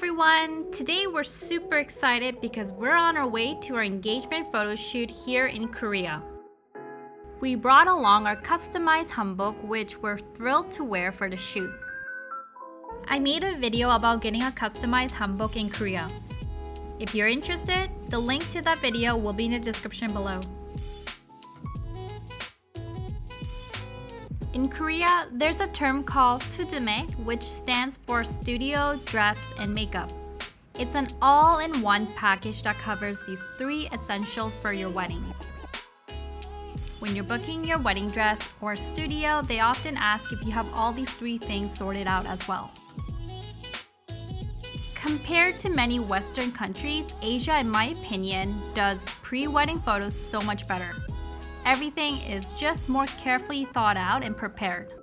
everyone! Today we're super excited because we're on our way to our engagement photo shoot here in Korea. We brought along our customized hanbok, which we're thrilled to wear for the shoot. I made a video about getting a customized hanbok in Korea. If you're interested, the link to that video will be in the description below. In Korea, there's a term called sudume, which stands for studio, dress, and makeup. It's an all-in-one package that covers these three essentials for your wedding. When you're booking your wedding dress or studio, they often ask if you have all these three things sorted out as well. Compared to many Western countries, Asia, in my opinion, does pre-wedding photos so much better. Everything is just more carefully thought out and prepared.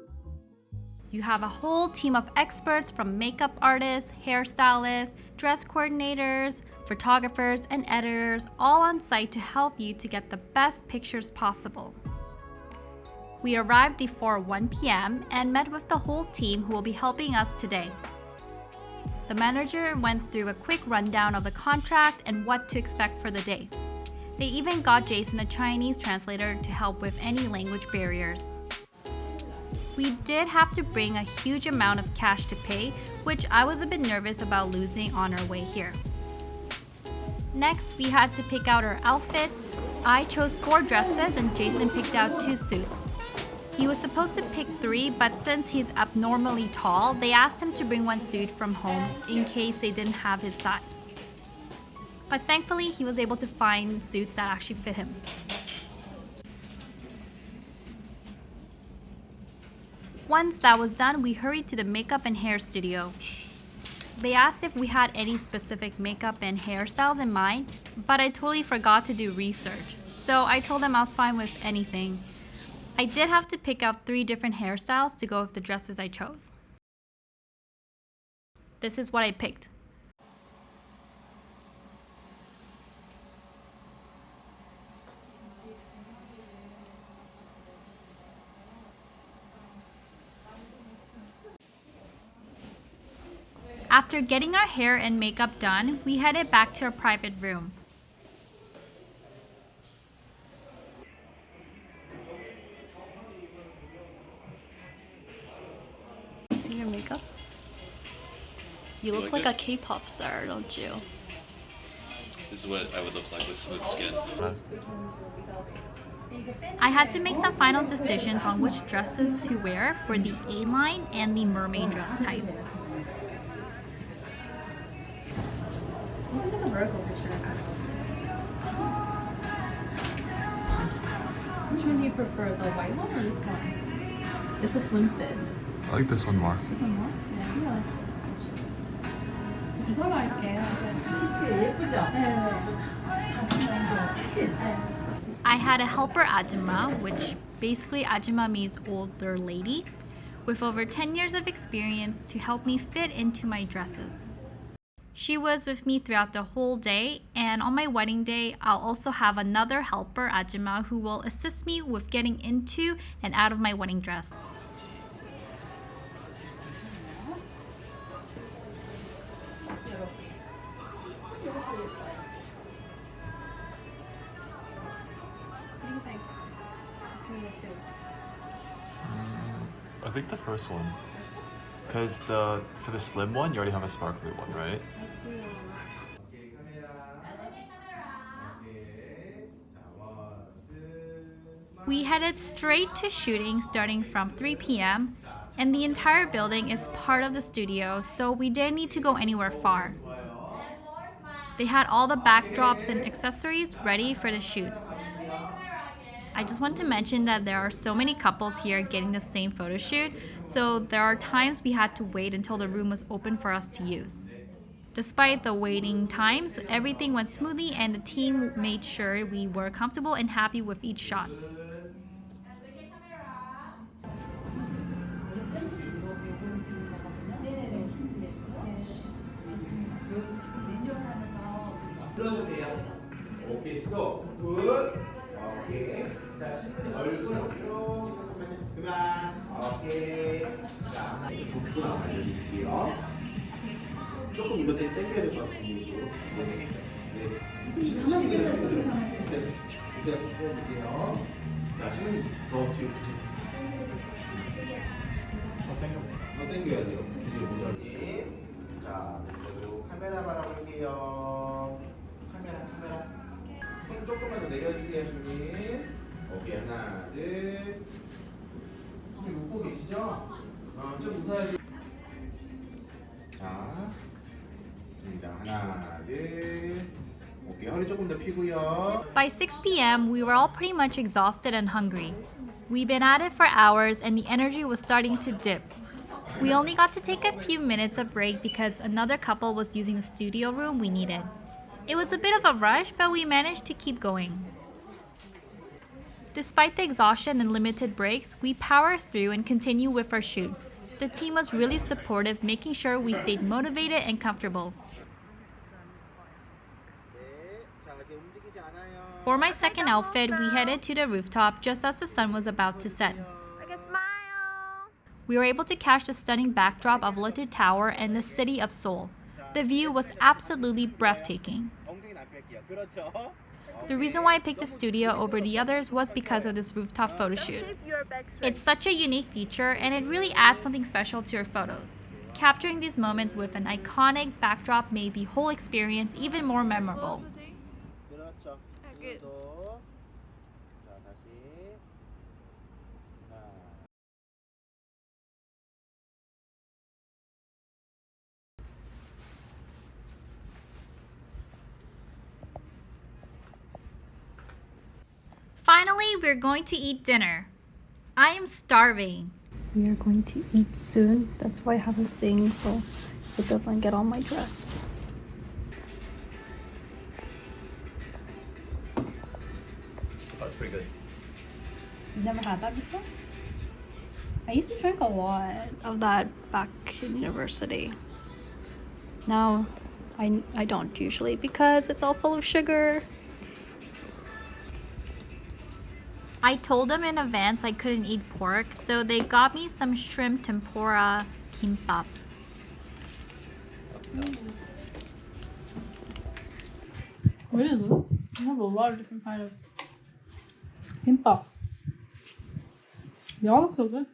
You have a whole team of experts from makeup artists, hairstylists, dress coordinators, photographers, and editors all on site to help you to get the best pictures possible. We arrived before 1 p.m. and met with the whole team who will be helping us today. The manager went through a quick rundown of the contract and what to expect for the day. They even got Jason, a Chinese translator, to help with any language barriers. We did have to bring a huge amount of cash to pay, which I was a bit nervous about losing on our way here. Next, we had to pick out our outfits. I chose 4 dresses and Jason picked out 2 suits. He was supposed to pick 3, but since he's abnormally tall, they asked him to bring 1 suit from home in case they didn't have his size. But thankfully, he was able to find suits that actually fit him. Once that was done, we hurried to the makeup and hair studio. They asked if we had any specific makeup and hairstyles in mind, but I totally forgot to do research. So I told them I was fine with anything. I did have to pick out 3 different hairstyles to go with the dresses I chose. This is what I picked. After getting our hair and makeup done, we headed back to our private room. See your makeup? You look like a K-pop star, don't you? This is what I would look like with smooth skin. I had to make some final decisions on which dresses to wear for the A-line and the mermaid dress type. Look at the vertical picture of this. Which one do you prefer, the white one or this one? It's a slim fit. I like this one more. This one more? Yeah, I like this one. 이걸로 할게요. 그치, 예쁘죠? 네. I had a helper ajumma, which basically ajumma means older lady, with over 10 years of experience to help me fit into my dresses. She was with me throughout the whole day, and on my wedding day, I'll also have another helper, ajumma, who will assist me with getting into and out of my wedding dress. What do you think between the two? I think the first one. Because for the slim one, you already have a sparkly one, right? We headed straight to shooting starting from 3 p.m. and the entire building is part of the studio, so we didn't need to go anywhere far. They had all the backdrops and accessories ready for the shoot. I just want to mention that there are so many couples here getting the same photo shoot, so there are times we had to wait until the room was open for us to use. Despite the waiting times, everything went smoothly and the team made sure we were comfortable and happy with each shot. 오케이, 스톱. 굿. 오케이. 자, 신부님 얼굴 앞으로. 그만. 오케이. 자, 복부 알려드릴게요. 조금 이번 때 당겨야 될 것 같고 네. 가만히 있어요. 저쪽에 가만히 있어요. 보세요. 자, 신부님 더 뒤로 붙여주세요. 더 당겨야 돼요. 뒤로 보자. 자, 그리고 카메라 바라볼게요. 카메라. 손 조금만 더 내려주세요, 신부님. 오케이, 하나, 둘. 신부님 웃고 계시죠? 좀 웃어야지. 자, 하나, 둘. 오케이, 허리 조금 더 펴고요. By 6 p.m., we were all pretty much exhausted and hungry. We've been at it for hours and the energy was starting to dip. We only got to take a few minutes of break because another couple was using the studio room we needed. It was a bit of a rush, but we managed to keep going. Despite the exhaustion and limited breaks, we powered through and continued with our shoot. The team was really supportive, making sure we stayed motivated and comfortable. For my second outfit, we headed to the rooftop just as the sun was about to set. We were able to catch the stunning backdrop of Lotte Tower and the city of Seoul. The view was absolutely breathtaking. The reason why I picked the studio over the others was because of this rooftop photo shoot. It's such a unique feature and it really adds something special to your photos. Capturing these moments with an iconic backdrop made the whole experience even more memorable. Finally, we're going to eat dinner. I am starving. We are going to eat soon. That's why I have this thing so it doesn't get on my dress. That's pretty good. You've never had that before? I used to drink a lot of that back in university. Now, I don't usually because it's all full of sugar. I told them in advance I couldn't eat pork, so they got me some shrimp tempura kimbap. What is this? I have a lot of different kind of kimbap. They all look so good.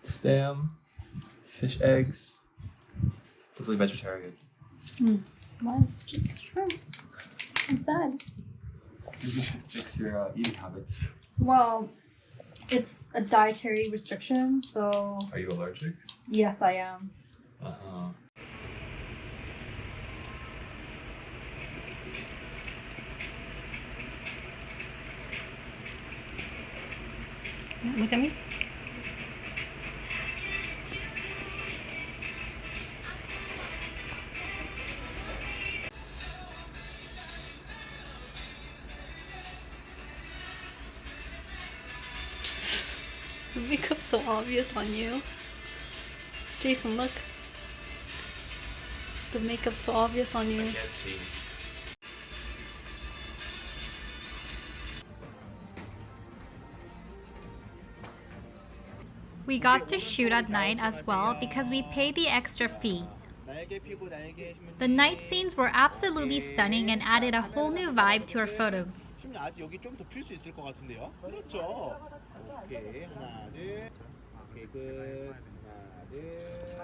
Spam, fish eggs. Looks like vegetarian. Mine's just shrimp. I'm sad. You should fix your eating habits. Well, it's a dietary restriction, so Are you allergic? yes, I am. Look at me. The makeup's so obvious on you. Jason, look. The makeup's so obvious on you. I can't see. We got to shoot at night as well because we paid the extra fee. The night scenes were absolutely stunning and added a whole new vibe to our photos. 아직 여기 좀 더 필 수 있을 것 같은데요? 그렇죠. 오케이, 하나, 둘. 오케이, 끝. 하나, 둘.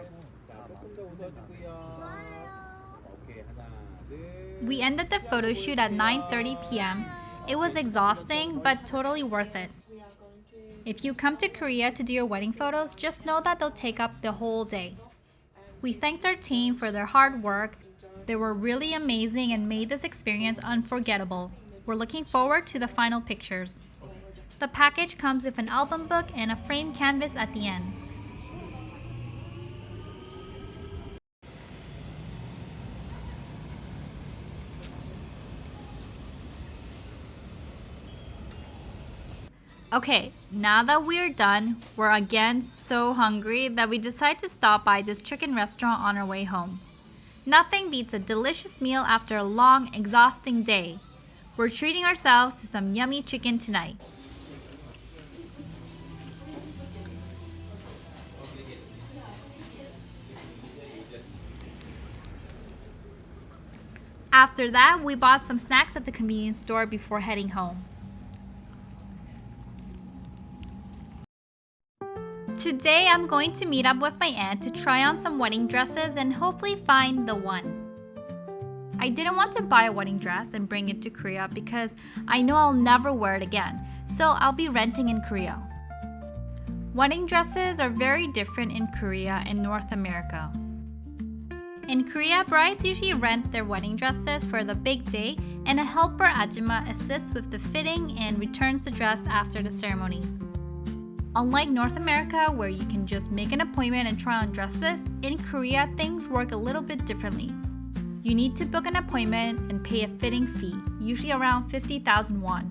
자, 조금 더 웃어주고요. 오케이, 하나, 둘. We ended the photo shoot at 9:30 p.m. It was exhausting, but totally worth it. If you come to Korea to do your wedding photos, just know that they'll take up the whole day. We thanked our team for their hard work. They were really amazing and made this experience unforgettable. We're looking forward to the final pictures. The package comes with an album book and a framed canvas at the end. Okay, now that we're done, we're again so hungry that we decide to stop by this chicken restaurant on our way home. Nothing beats a delicious meal after a long, exhausting day. We're treating ourselves to some yummy chicken tonight. After that, we bought some snacks at the convenience store before heading home. Today, I'm going to meet up with my aunt to try on some wedding dresses and hopefully find the one. I didn't want to buy a wedding dress and bring it to Korea because I know I'll never wear it again, so I'll be renting in Korea. Wedding dresses are very different in Korea and North America. In Korea, brides usually rent their wedding dresses for the big day, and a helper ajumma assists with the fitting and returns the dress after the ceremony. Unlike North America, where you can just make an appointment and try on dresses, in Korea things work a little bit differently. You need to book an appointment and pay a fitting fee, usually around 50,000 won.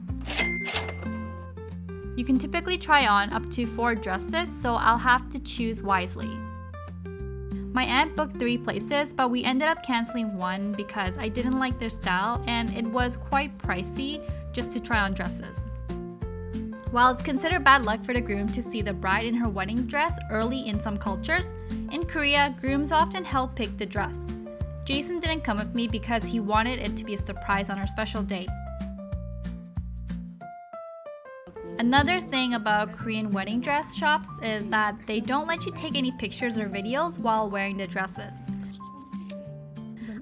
You can typically try on up to 4 dresses, so I'll have to choose wisely. My aunt booked 3 places, but we ended up canceling one because I didn't like their style and it was quite pricey just to try on dresses. While it's considered bad luck for the groom to see the bride in her wedding dress early in some cultures, in Korea, grooms often help pick the dress. Jason didn't come with me because he wanted it to be a surprise on our special day. Another thing about Korean wedding dress shops is that they don't let you take any pictures or videos while wearing the dresses.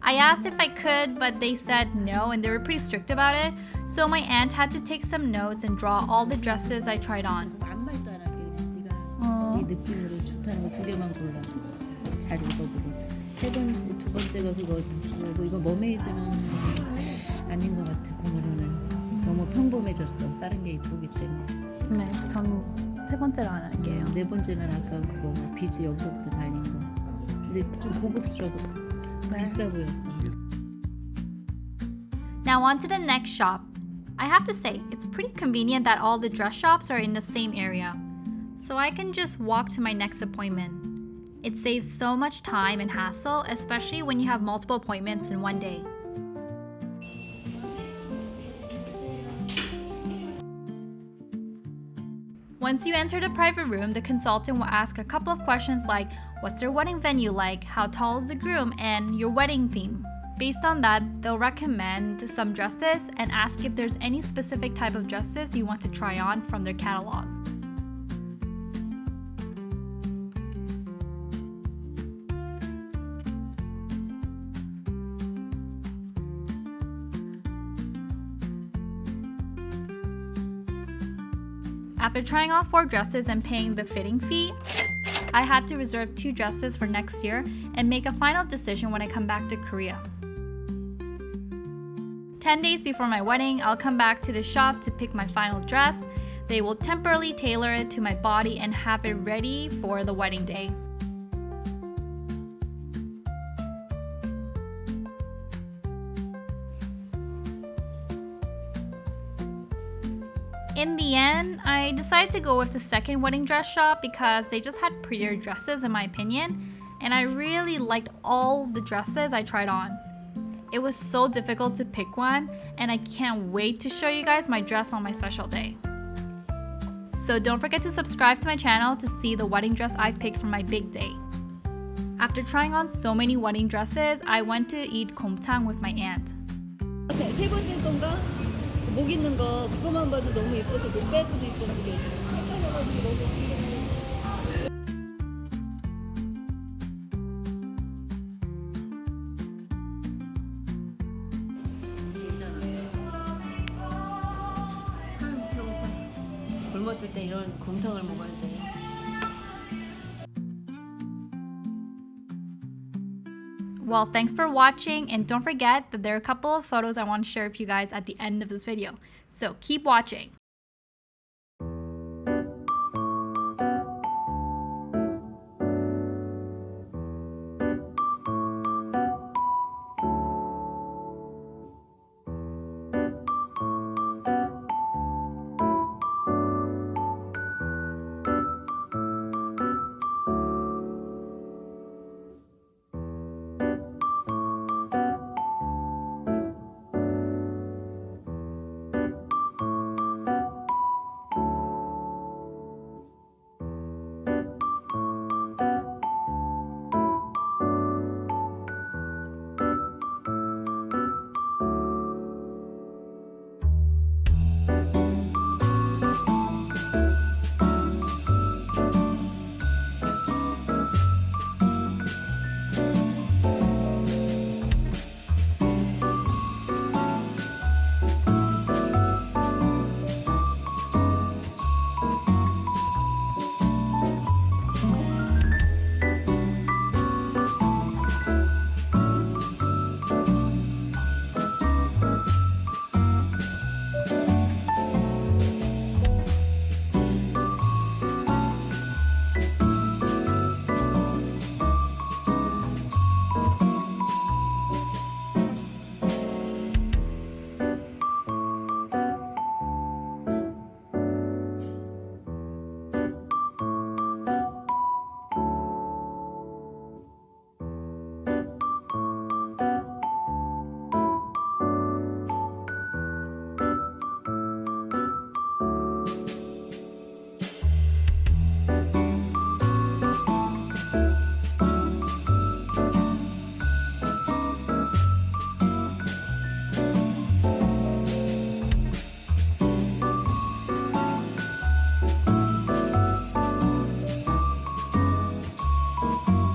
I asked if I could, but they said no and they were pretty strict about it, so my aunt had to take some notes and draw all the dresses I tried on. 아무 말도 안 할게 그냥 네가 네 느낌으로 좋다는 거 2개만 골라. 잘 읽어보고. 두 번째가 그거 이거 머메이드는 아닌 것 같아. 고무로는 너무 평범해졌어. 다른 게 이쁘기 때문에. 네, 전 3번째로 안 할게요. 4번째는 아까 그거 뭐 비즈 여기서부터 달린 거. 근데 좀 고급스러워. 비싸 보였어. Now on to the next shop. I have to say, it's pretty convenient that all the dress shops are in the same area, so I can just walk to my next appointment. It saves so much time and hassle, especially when you have multiple appointments in one day. Once you enter the private room, the consultant will ask a couple of questions like, what's your wedding venue like, how tall is the groom, and your wedding theme. Based on that, they'll recommend some dresses and ask if there's any specific type of dresses you want to try on from their catalog. After trying on 4 dresses and paying the fitting fee, I had to reserve 2 dresses for next year and make a final decision when I come back to Korea. 10 days before my wedding, I'll come back to the shop to pick my final dress. They will temporarily tailor it to my body and have it ready for the wedding day. In the end, I decided to go with the second wedding dress shop because they just had prettier dresses in my opinion, and I really liked all the dresses I tried on. It was so difficult to pick one, and I can't wait to show you guys my dress on my special day. So don't forget to subscribe to my channel to see the wedding dress I picked for my big day. After trying on so many wedding dresses, I went to eat 곰탕 with my aunt. 세 번째 건가? 목 있는 거 그거만 봐도 너무 예뻐서 목 빼고도 예뻐서 이게 헷갈려가지고 너무 배고파. 굶었을 때 이런 곰탕을 먹어야 돼. Well, thanks for watching, and don't forget that there are a couple of photos I want to share with you guys at the end of this video. So keep watching.